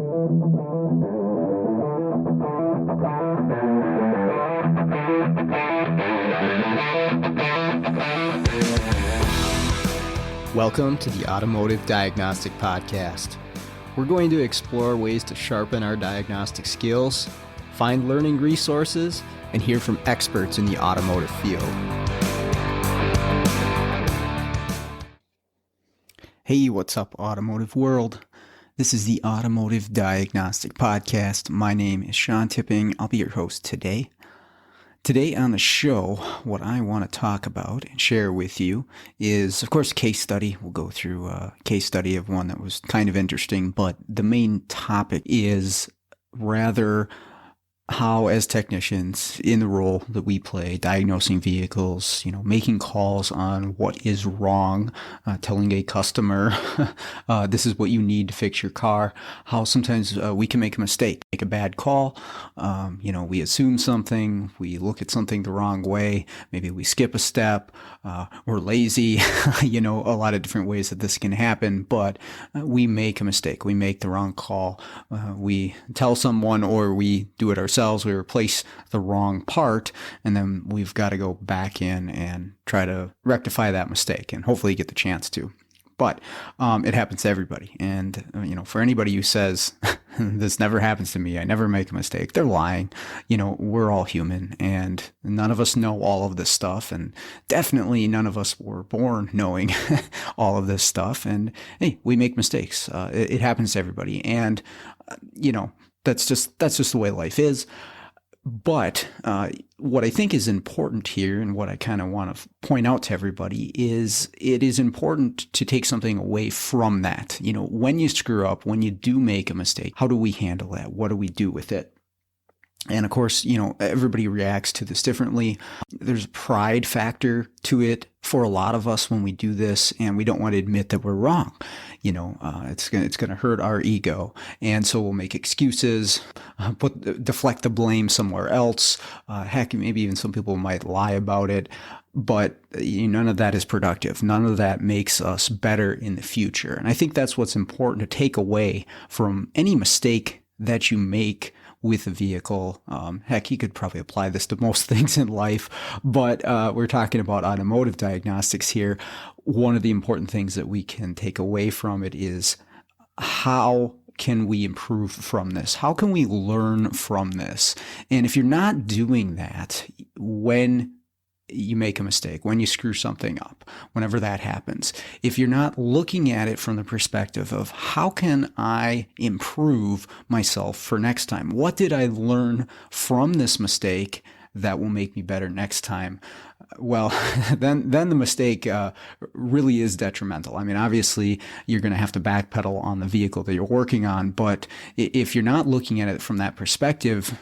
Welcome to the Automotive Diagnostic Podcast. We're going to explore ways to sharpen our diagnostic skills, find learning resources, and hear from experts in the automotive field. Hey, what's up, automotive world? This is the Automotive Diagnostic Podcast. My name is Sean Tipping. I'll be your host today. Today on the show, what I want to talk about and share with you is, of course, a case study. We'll go through a case study of one that was kind of interesting, but the main topic is rather how, as technicians in the role that we play, diagnosing vehicles, making calls on what is wrong, telling a customer, this is what you need to fix your car, how sometimes we can make a mistake, make a bad call. We assume something, we look at something the wrong way, maybe we skip a step, we're lazy, a lot of different ways that this can happen, but we make a mistake, we make the wrong call, we tell someone or we do it ourselves. We replace the wrong part, and then we've got to go back in and try to rectify that mistake and hopefully get the chance to. But it happens to everybody. And, for anybody who says, this never happens to me, I never make a mistake, they're lying. We're all human, and none of us know all of this stuff. And definitely none of us were born knowing all of this stuff. And hey, we make mistakes. It happens to everybody. And, that's just the way life is. But what I think is important here, and what I kind of want to point out to everybody, is it is important to take something away from that. When you screw up, when you do make a mistake, how do we handle that? What do we do with it? And of course, everybody reacts to this differently. There's a pride factor to it for a lot of us when we do this, and we don't want to admit that we're wrong. It's gonna hurt our ego, and so we'll make excuses, deflect the blame somewhere else. Heck, maybe even some people might lie about it. But none of that is productive. None of that makes us better in the future. And I think that's what's important to take away from any mistake that you make with a vehicle. Heck, you could probably apply this to most things in life, but we're talking about automotive diagnostics here. One of the important things that we can take away from it is, how can we improve from this? How can we learn from this? And if you're not doing that when you make a mistake, when you screw something up, whenever that happens, if you're not looking at it from the perspective of, how can I improve myself for next time? What did I learn from this mistake that will make me better next time? Well, then the mistake really is detrimental. I mean, obviously, you're going to have to backpedal on the vehicle that you're working on, but if you're not looking at it from that perspective,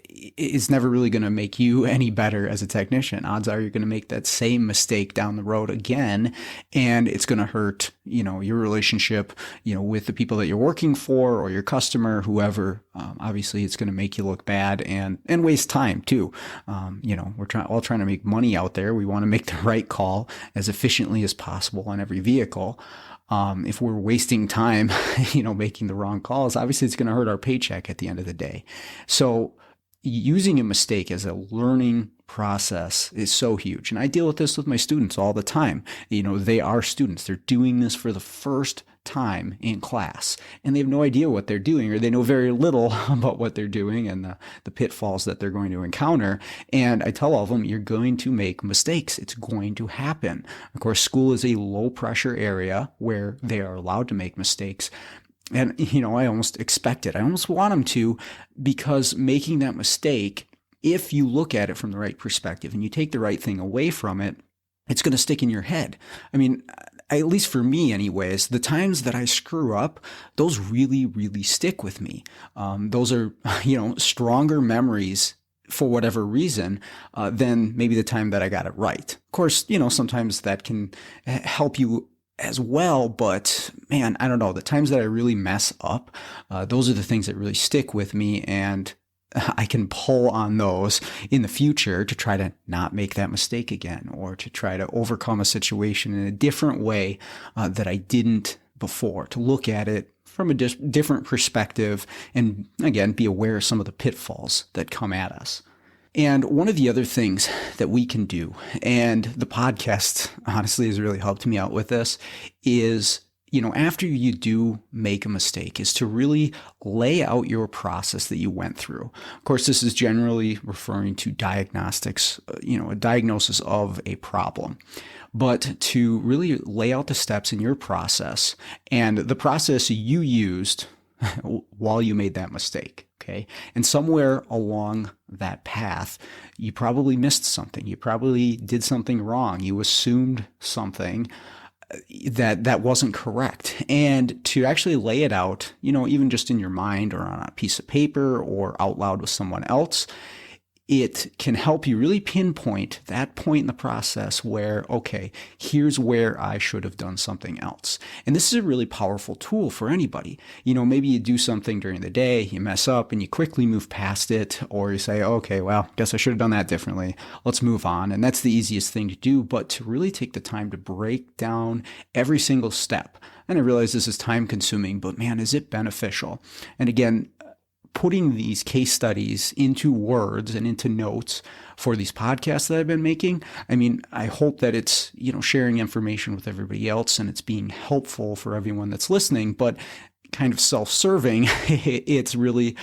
it's never really going to make you any better as a technician. Odds are you're going to make that same mistake down the road again, and it's going to hurt, your relationship, with the people that you're working for or your customer, whoever. Obviously, it's going to make you look bad and waste time too. We're all trying to make money out there. We want to make the right call as efficiently as possible on every vehicle. If we're wasting time, making the wrong calls, obviously it's going to hurt our paycheck at the end of the day. So using a mistake as a learning process is so huge. And I deal with this with my students all the time. They are students. They're doing this for the first time in class, and they have no idea what they're doing, or they know very little about what they're doing and the pitfalls that they're going to encounter. And I tell all of them, you're going to make mistakes. It's going to happen. Of course, school is a low pressure area where they are allowed to make mistakes. And, I almost expect it. I almost want them to, because making that mistake, if you look at it from the right perspective and you take the right thing away from it, it's going to stick in your head. I mean, at least for me anyways, the times that I screw up, those really, really stick with me. Those are, stronger memories for whatever reason than maybe the time that I got it right. Of course, sometimes that can help you as well, but man, I don't know, the times that I really mess up, those are the things that really stick with me, and I can pull on those in the future to try to not make that mistake again, or to try to overcome a situation in a different way that I didn't before, to look at it from a different perspective, and again, be aware of some of the pitfalls that come at us. And one of the other things that we can do, and the podcast honestly has really helped me out with this, is, after you do make a mistake, is to really lay out your process that you went through. Of course, this is generally referring to diagnostics, a diagnosis of a problem. But to really lay out the steps in your process and the process you used while you made that mistake. Okay. And somewhere along that path, you probably missed something. You probably did something wrong. You assumed something that wasn't correct. And to actually lay it out, even just in your mind or on a piece of paper or out loud with someone else, it can help you really pinpoint that point in the process where, okay, here's where I should have done something else. And this is a really powerful tool for anybody. Maybe you do something during the day, you mess up and you quickly move past it, or you say, okay, well, guess I should have done that differently. Let's move on. And that's the easiest thing to do, but to really take the time to break down every single step. And I realize this is time consuming, but man, is it beneficial? And again, putting these case studies into words and into notes for these podcasts that I've been making, I hope that it's, sharing information with everybody else and it's being helpful for everyone that's listening, but kind of self-serving, it's really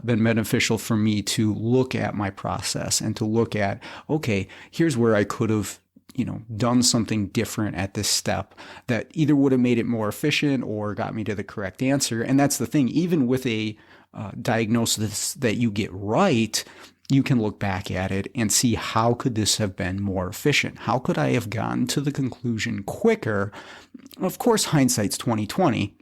been beneficial for me to look at my process and to look at, okay, here's where I could have done something different at this step that either would have made it more efficient or got me to the correct answer. And that's the thing, even with a diagnosis that you get right, you can look back at it and see how could this have been more efficient? How could I have gotten to the conclusion quicker? Of course, hindsight's 20/20.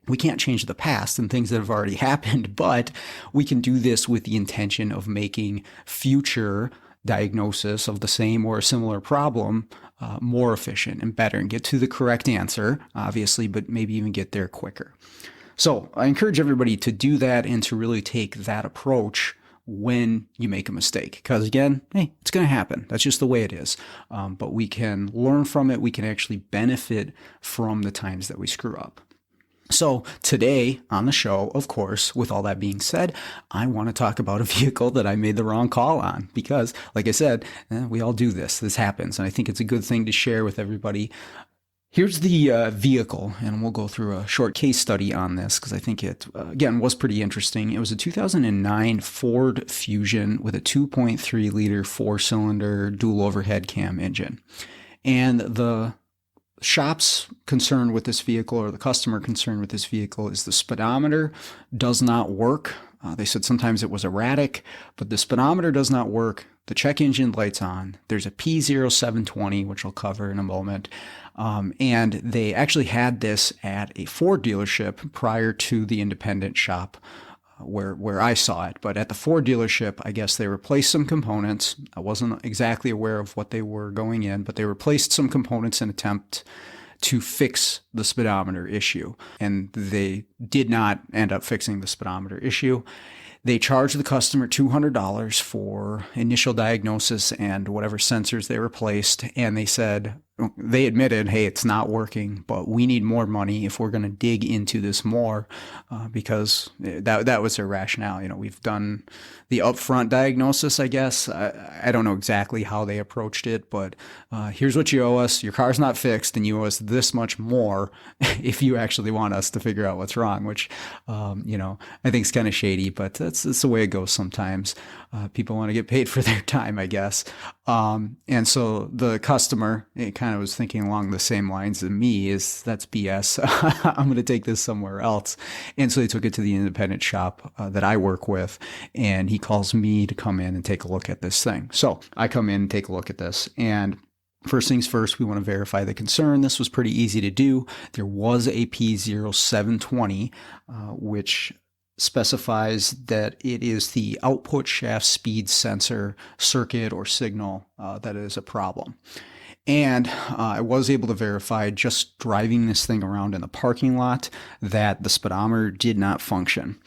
We can't change the past and things that have already happened, but we can do this with the intention of making future diagnosis of the same or a similar problem more efficient and better and get to the correct answer, obviously, but maybe even get there quicker. So I encourage everybody to do that and to really take that approach when you make a mistake. Because again, hey, it's going to happen. That's just the way it is. But we can learn from it. We can actually benefit from the times that we screw up. So today on the show, of course, with all that being said, I want to talk about a vehicle that I made the wrong call on because, like I said, we all do this. This happens. And I think it's a good thing to share with everybody. Here's the vehicle, and we'll go through a short case study on this because I think it, again, was pretty interesting. It was a 2009 Ford Fusion with a 2.3-liter four-cylinder dual overhead cam engine. And the shop's concern with this vehicle, or the customer concern with this vehicle, is the speedometer does not work. They said sometimes it was erratic, but the speedometer does not work. The check engine light's on. There's a P0720, which I'll cover in a moment. And they actually had this at a Ford dealership prior to the independent shop where I saw it. But at the Ford dealership, I guess they replaced some components. I wasn't exactly aware of what they were going in, but they replaced some components in an attempt to fix the speedometer issue. And they did not end up fixing the speedometer issue. They charged the customer $200 for initial diagnosis and whatever sensors they replaced. And they said, they admitted, hey, it's not working, but we need more money if we're going to dig into this more, because that was their rationale. We've done the upfront diagnosis, I guess. I don't know exactly how they approached it, but here's what you owe us. Your car's not fixed, and you owe us this much more if you actually want us to figure out what's wrong, which, I think is kind of shady, but that's the way it goes sometimes. People want to get paid for their time, I guess. And so the customer, it kind of was thinking along the same lines as me, is that's BS. I'm going to take this somewhere else. And so they took it to the independent shop that I work with, and he calls me to come in and take a look at this thing. So I come in and take a look at this, and first things first, we want to verify the concern. This was pretty easy to do. There was a P0720, which specifies that it is the output shaft speed sensor circuit or signal that is a problem. And I was able to verify just driving this thing around in the parking lot that the speedometer did not function.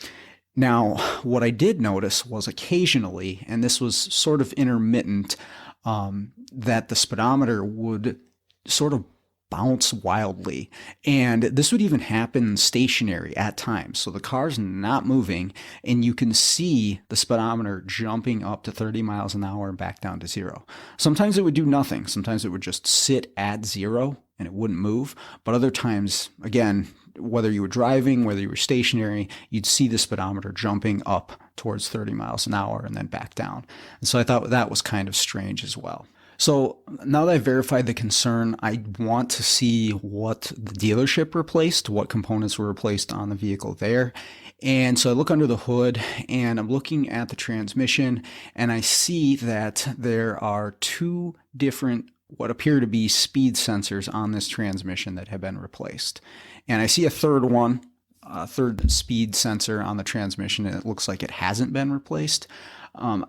Now, what I did notice was occasionally, and this was sort of intermittent, that the speedometer would sort of bounce wildly. And this would even happen stationary at times. So the car's not moving, and you can see the speedometer jumping up to 30 miles an hour and back down to zero. Sometimes it would do nothing. Sometimes it would just sit at zero and it wouldn't move. But other times, again, whether you were driving, whether you were stationary, you'd see the speedometer jumping up towards 30 miles an hour and then back down. And so I thought that was kind of strange as well. So now that I've verified the concern, I want to see what the dealership replaced, what components were replaced on the vehicle there. And so I look under the hood and I'm looking at the transmission, and I see that there are two different what appear to be speed sensors on this transmission that have been replaced. And I see a third one, a third speed sensor on the transmission, and it looks like it hasn't been replaced.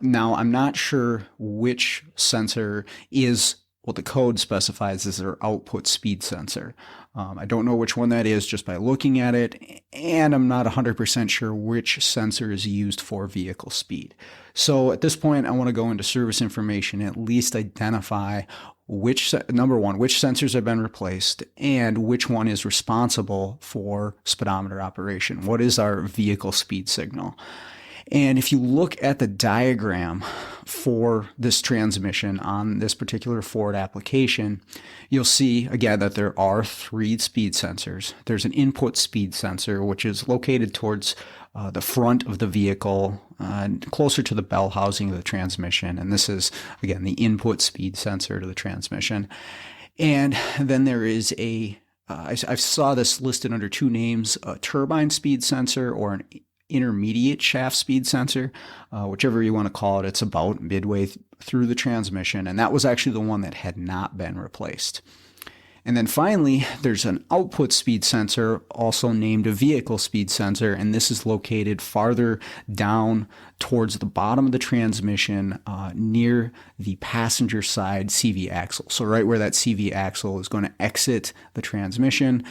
Now, I'm not sure which sensor is what the code specifies as their output speed sensor. I don't know which one that is just by looking at it, and I'm not 100% sure which sensor is used for vehicle speed. So at this point, I want to go into service information, at least identify number one, which sensors have been replaced and which one is responsible for speedometer operation. What is our vehicle speed signal? And if you look at the diagram for this transmission on this particular Ford application, you'll see again that there are three speed sensors. There's an input speed sensor, which is located towards the front of the vehicle, closer to the bell housing of the transmission. And this is, again, the input speed sensor to the transmission. And then there is I saw this listed under two names, a turbine speed sensor or an intermediate shaft speed sensor, whichever you want to call it. It's about midway through the transmission, and that was actually the one that had not been replaced. And then finally, there's an output speed sensor, also named a vehicle speed sensor, and this is located farther down towards the bottom of the transmission near the passenger side CV axle. So right where that CV axle is going to exit the transmission,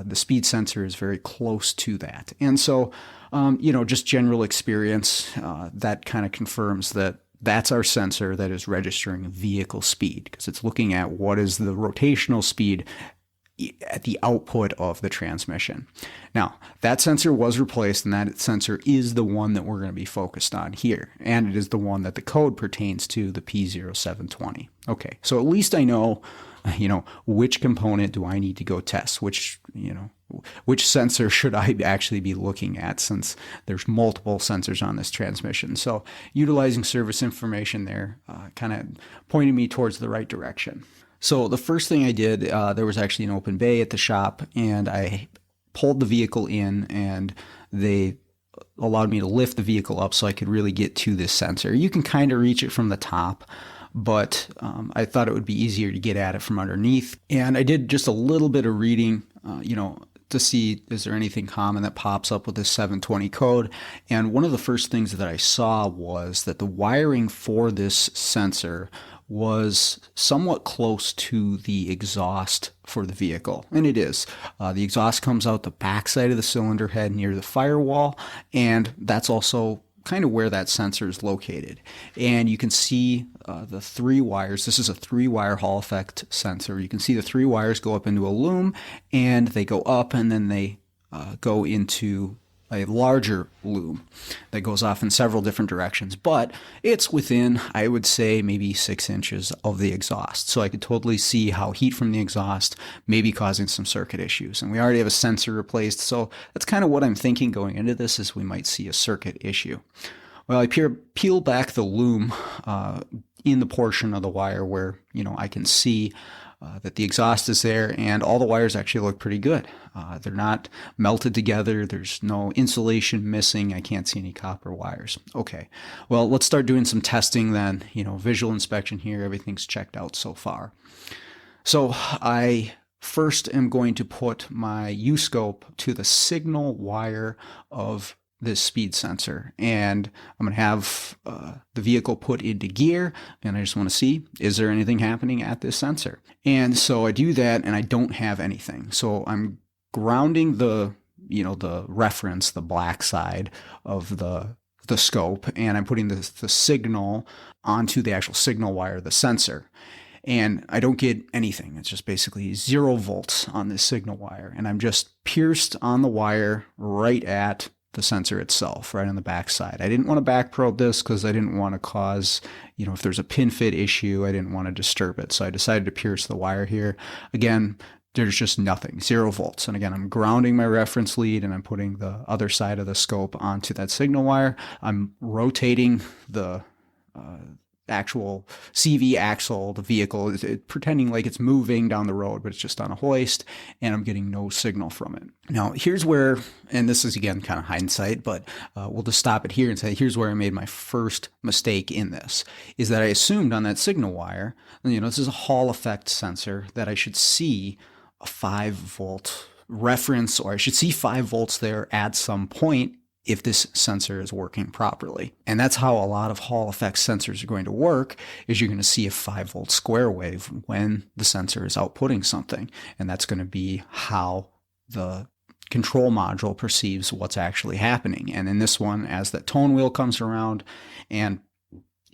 the speed sensor is very close to that. And so, just general experience, that kind of confirms that that's our sensor that is registering vehicle speed, because it's looking at what is the rotational speed at the output of the transmission. Now, that sensor was replaced, and that sensor is the one that we're going to be focused on here. And it is the one that the code pertains to, the P0720. Okay, so at least I know, which component do I need to go test? Which sensor should I actually be looking at, since there's multiple sensors on this transmission? So utilizing service information there kind of pointed me towards the right direction. So the first thing I did, there was actually an open bay at the shop, and I pulled the vehicle in, and they allowed me to lift the vehicle up so I could really get to this sensor. You can kind of reach it from the top, but I thought it would be easier to get at it from underneath. And I did just a little bit of reading, to see is there anything common that pops up with this 720 code. And one of the first things that I saw was that the wiring for this sensor was somewhat close to the exhaust for the vehicle. And it is. The exhaust comes out the backside of the cylinder head near the firewall, and that's also kind of where that sensor is located. And you can see the three wires. This is a 3-wire Hall effect sensor. You can see the 3 wires go up into a loom, and they go up, and then they go into a larger loom that goes off in several different directions. But it's within, I would say, maybe 6 inches of the exhaust. So I could totally see how heat from the exhaust may be causing some circuit issues. And we already have a sensor replaced, so that's kind of what I'm thinking going into this, is we might see a circuit issue. Well, I peel back the loom in the portion of the wire where, I can see that the exhaust is there, and all the wires actually look pretty good. They're not melted together. There's no insulation missing. I can't see any copper wires. Okay, well, let's start doing some testing then. Visual inspection here. Everything's checked out so far. So I first am going to put my U-scope to the signal wire of this speed sensor, and I'm going to have the vehicle put into gear, and I just want to see, is there anything happening at this sensor? And so I do that, and I don't have anything. So I'm grounding the reference, the black side of the scope, and I'm putting the signal onto the actual signal wire of the sensor. and I don't get anything. It's just basically 0 volts on this signal wire, and I'm just pierced on the wire right at the sensor itself, right on the back side. I didn't want to back probe this because I didn't want to cause, if there's a pin fit issue, I didn't want to disturb it. So I decided to pierce the wire here. Again, there's just nothing, 0 volts. And again, I'm grounding my reference lead and I'm putting the other side of the scope onto that signal wire. I'm rotating the actual CV axle, the vehicle, pretending like it's moving down the road, but it's just on a hoist, and I'm getting no signal from it. Now, here's where, and this is again kind of hindsight, but we'll just stop it here and say, here's where I made my first mistake in this, is that I assumed on that signal wire, this is a Hall effect sensor, that I should see a 5 volt reference, or I should see 5 volts there at some point if this sensor is working properly. And that's how a lot of Hall effect sensors are going to work, is you're going to see a 5 volt square wave when the sensor is outputting something. And that's going to be how the control module perceives what's actually happening. And in this one, as that tone wheel comes around and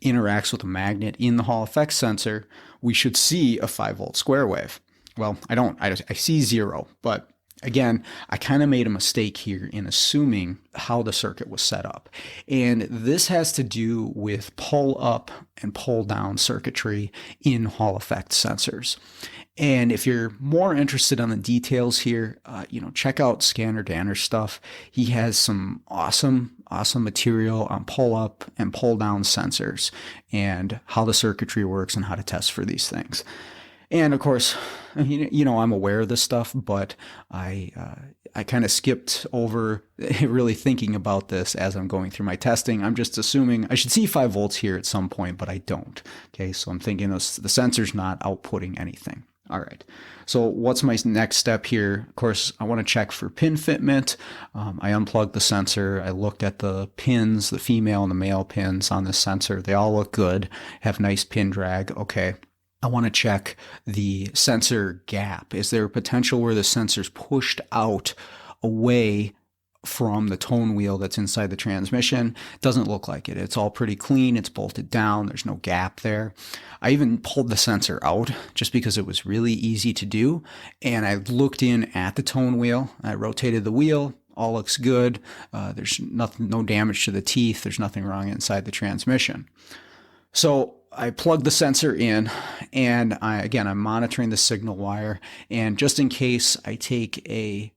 interacts with a magnet in the Hall effect sensor, we should see a 5 volt square wave. Well, I don't. I see 0, but again, I kind of made a mistake here in assuming how the circuit was set up. And this has to do with pull up and pull down circuitry in Hall effect sensors. And if you're more interested on the details here, check out Scanner Danner's stuff. He has some awesome material on pull up and pull down sensors and how the circuitry works and how to test for these things. And of course, I'm aware of this stuff, but I kind of skipped over really thinking about this as I'm going through my testing. I'm just assuming I should see 5 volts here at some point, but I don't. Okay, so I'm thinking the sensor's not outputting anything. All right, so what's my next step here? Of course, I want to check for pin fitment. I unplugged the sensor. I looked at the pins, the female and the male pins on this sensor. They all look good, have nice pin drag. Okay. I want to check the sensor gap. Is there a potential where the sensor's pushed out away from the tone wheel that's inside the transmission? Doesn't look like it. It's all pretty clean. It's bolted down. There's no gap there. I even pulled the sensor out just because it was really easy to do. And I looked in at the tone wheel. I rotated the wheel. All looks good. There's no damage to the teeth. There's nothing wrong inside the transmission. So I plug the sensor in, and I'm monitoring the signal wire. And just in case, I take a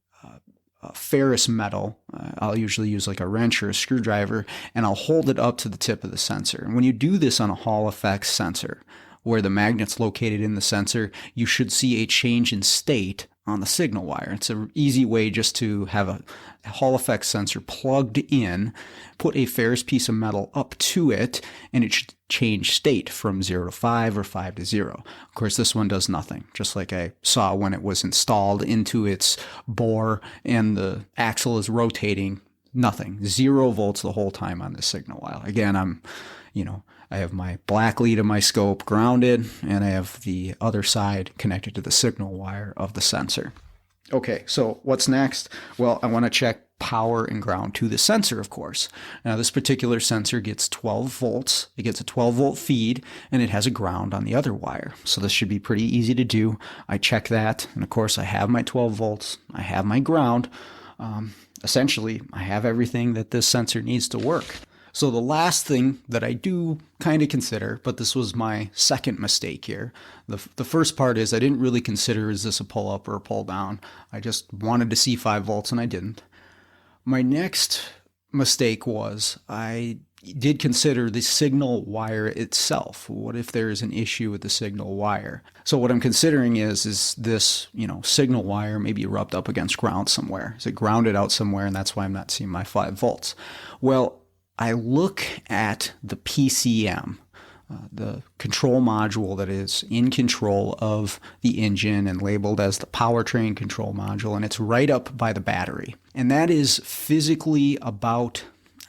ferrous metal, I'll usually use like a wrench or a screwdriver, and I'll hold it up to the tip of the sensor. And when you do this on a Hall effect sensor, where the magnet's located in the sensor, you should see a change in state on the signal wire. It's an easy way just to have a Hall effect sensor plugged in, put a ferrous piece of metal up to it, and it should change state from 0 to 5 or 5 to 0. Of course, this one does nothing, just like I saw when it was installed into its bore and the axle is rotating. Nothing. 0 volts the whole time on this signal wire. Again, I have my black lead of my scope grounded, and I have the other side connected to the signal wire of the sensor. Okay, so what's next? Well, I want to check power and ground to the sensor, of course. Now, this particular sensor gets 12 volts. It gets a 12 volt feed, and it has a ground on the other wire. So this should be pretty easy to do. I check that, and of course, I have my 12 volts. I have my ground. Essentially, I have everything that this sensor needs to work. So the last thing that I do kind of consider, but this was my second mistake here. The first part is I didn't really consider, is this a pull up or a pull down? I just wanted to see 5 volts and I didn't. My next mistake was I did consider the signal wire itself. What if there is an issue with the signal wire? So what I'm considering is this, signal wire maybe rubbed up against ground somewhere? Is it grounded out somewhere and that's why I'm not seeing my 5 volts? Well, I look at the PCM, the control module that is in control of the engine and labeled as the powertrain control module, and it's right up by the battery. And that is physically about,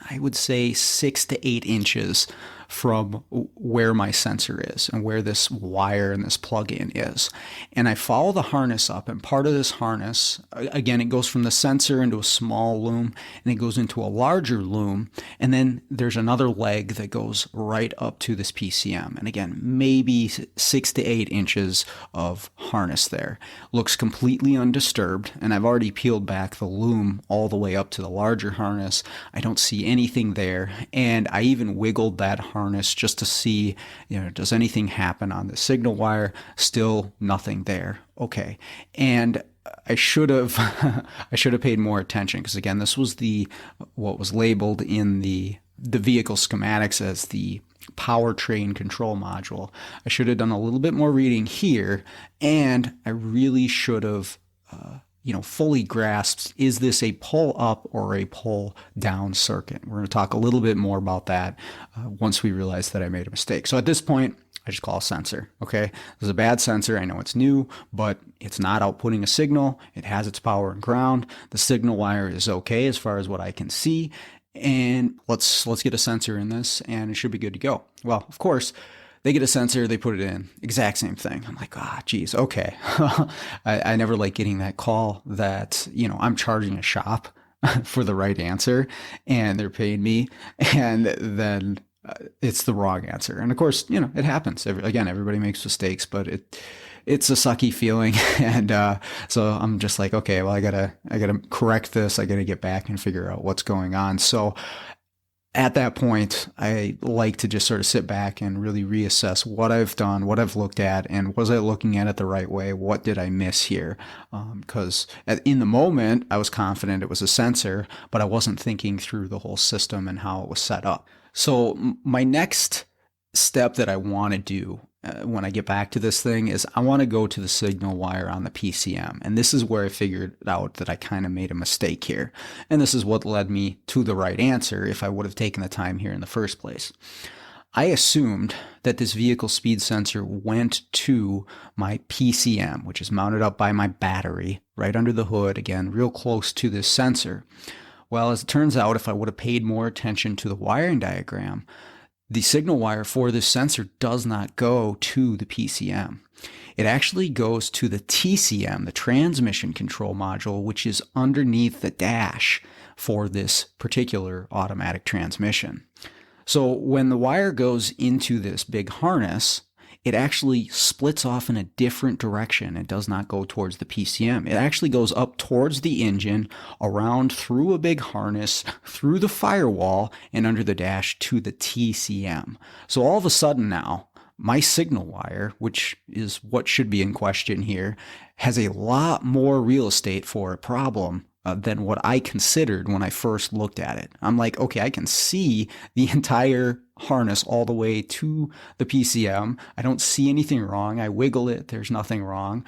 I would say, 6 to 8 inches from where my sensor is and where this wire and this plug-in is. And I follow the harness up, and part of this harness, again, it goes from the sensor into a small loom, and it goes into a larger loom, and then there's another leg that goes right up to this PCM. And again, maybe 6 to 8 inches of harness there. Looks completely undisturbed, and I've already peeled back the loom all the way up to the larger harness. I don't see anything there, and I even wiggled that harness just to see, does anything happen on the signal wire? Still nothing there. Okay. And I should have paid more attention, because again, this was what was labeled in the vehicle schematics as the powertrain control module. I should have done a little bit more reading here, and I really should have fully grasped, is this a pull up or a pull down circuit? We're going to talk a little bit more about that once we realize that I made a mistake. So at this point, I just call a sensor. Okay, this is a bad sensor. I know it's new, but it's not outputting a signal. It has its power and ground. The signal wire is okay as far as what I can see. And let's get a sensor in this, and it should be good to go. Well, of course, they get a sensor, they put it in, exact same thing. I'm like, geez, okay. I never like getting that call that, I'm charging a shop for the right answer, and they're paying me, and then it's the wrong answer. And of course, it happens. Everybody makes mistakes, but it's a sucky feeling. And so I'm just like, okay, well, I gotta correct this. I gotta get back and figure out what's going on. So at that point, I like to just sort of sit back and really reassess what I've done, what I've looked at, and was I looking at it the right way? What did I miss here? Because in the moment, I was confident it was a sensor, but I wasn't thinking through the whole system and how it was set up. So my next step that I want to do when I get back to this thing is I want to go to the signal wire on the PCM. And this is where I figured out that I kind of made a mistake here. And this is what led me to the right answer if I would have taken the time here in the first place. I assumed that this vehicle speed sensor went to my PCM, which is mounted up by my battery right under the hood, again, real close to this sensor. Well, as it turns out, if I would have paid more attention to the wiring diagram, the signal wire for this sensor does not go to the PCM. It actually goes to the TCM, the transmission control module, which is underneath the dash for this particular automatic transmission. So when the wire goes into this big harness, it actually splits off in a different direction. It does not go towards the PCM. It actually goes up towards the engine, around through a big harness, through the firewall, and under the dash to the TCM. So all of a sudden now, my signal wire, which is what should be in question here, has a lot more real estate for a problem than what I considered when I first looked at it. I'm like, okay, I can see the entire harness all the way to the PCM. I don't see anything wrong. I wiggle it. There's nothing wrong.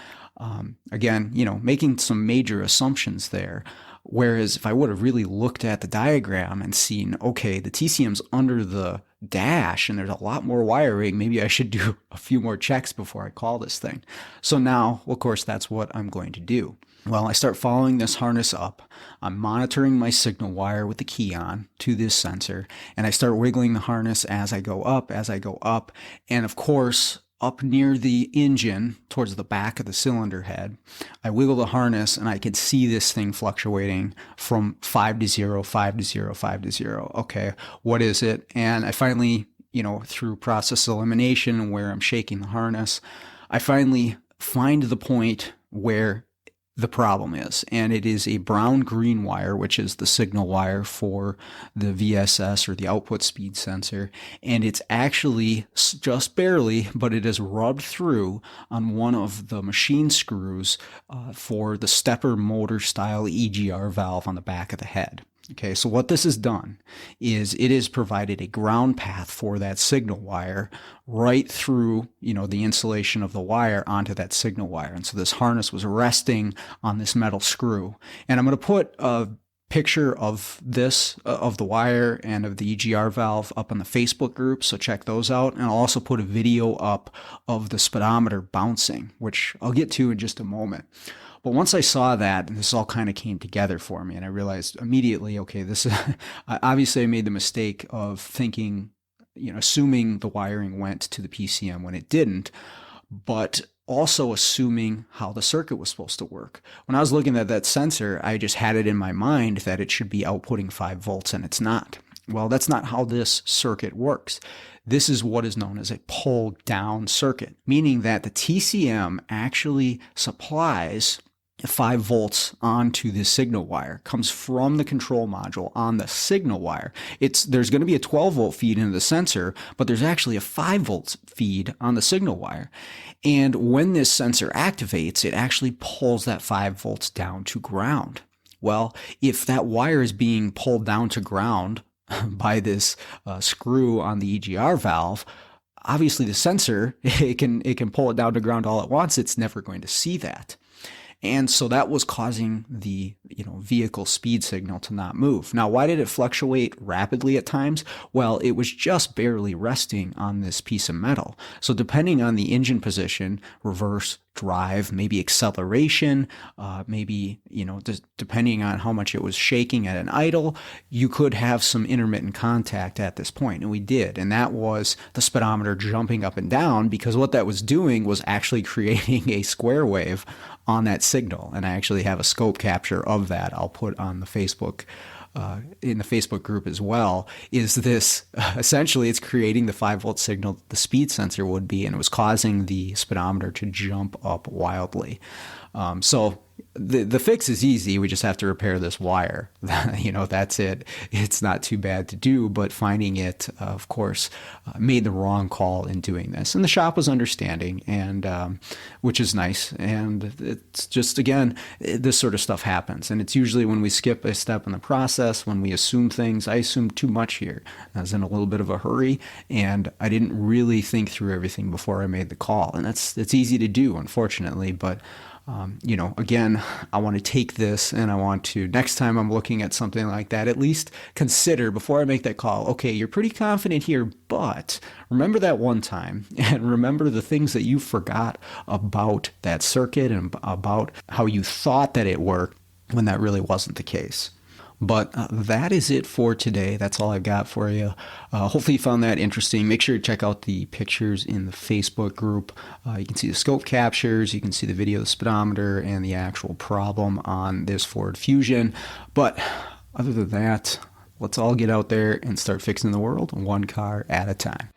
Again, making some major assumptions there. Whereas if I would have really looked at the diagram and seen, okay, the TCM's under the dash and there's a lot more wiring, maybe I should do a few more checks before I call this thing. So now, of course, that's what I'm going to do. Well, I start following this harness up. I'm monitoring my signal wire with the key on to this sensor, and I start wiggling the harness as I go up. And of course, up near the engine, towards the back of the cylinder head, I wiggle the harness and I can see this thing fluctuating from 5 to 0, 5 to 0, 5 to 0. Okay, what is it? And I finally, through process elimination where I'm shaking the harness, I finally find the point where the problem is, and it is a brown-green wire, which is the signal wire for the VSS or the output speed sensor, and it's actually just barely, but it is rubbed through on one of the machine screws for the stepper motor style EGR valve on the back of the head. Okay, so what this has done is it has provided a ground path for that signal wire right through, the insulation of the wire onto that signal wire. And so this harness was resting on this metal screw. And I'm going to put a picture of this, of the wire and of the EGR valve up on the Facebook group, so check those out. And I'll also put a video up of the speedometer bouncing, which I'll get to in just a moment. But once I saw that, this all kind of came together for me, and I realized immediately, okay, this is obviously I made the mistake of thinking assuming the wiring went to the PCM when it didn't, but also assuming how the circuit was supposed to work. When I was looking at that sensor, I just had it in my mind that it should be outputting 5 volts, and it's not. Well, that's not how this circuit works. This is what is known as a pull-down circuit, meaning that the TCM actually supplies 5 volts onto the signal wire, comes from the control module on the signal wire. There's going to be a 12 volt feed into the sensor, but there's actually a 5 volts feed on the signal wire. And when this sensor activates, it actually pulls that 5 volts down to ground. Well, if that wire is being pulled down to ground by this screw on the EGR valve, obviously the sensor, it can pull it down to ground all at once. It's never going to see that. And so that was causing the vehicle speed signal to not move. Now, why did it fluctuate rapidly at times? Well, it was just barely resting on this piece of metal. So depending on the engine position, reverse, drive, maybe acceleration, maybe, depending on how much it was shaking at an idle, you could have some intermittent contact at this point. And we did. And that was the speedometer jumping up and down, because what that was doing was actually creating a square wave on that signal. And I actually have a scope capture of that I'll put on the Facebook in the Facebook group as well. Is this essentially, it's creating the 5 volt signal the speed sensor would be, and it was causing the speedometer to jump up wildly. So the fix is easy. We just have to repair this wire. That's it. It's not too bad to do, but finding it, of course, made the wrong call in doing this. And the shop was understanding, and which is nice. And it's just, again, this sort of stuff happens. And it's usually when we skip a step in the process, when we assume things. I assumed too much here. I was in a little bit of a hurry, and I didn't really think through everything before I made the call. And it's easy to do, unfortunately, but again, I want to take this, and I want to, next time I'm looking at something like that, at least consider before I make that call, okay, you're pretty confident here, but remember that one time, and remember the things that you forgot about that circuit and about how you thought that it worked when that really wasn't the case. But that is it for today. That's all I've got for you. Hopefully you found that interesting. Make sure to check out the pictures in the Facebook group. You can see the scope captures. You can see the video of the speedometer and the actual problem on this Ford Fusion. But other than that, let's all get out there and start fixing the world one car at a time.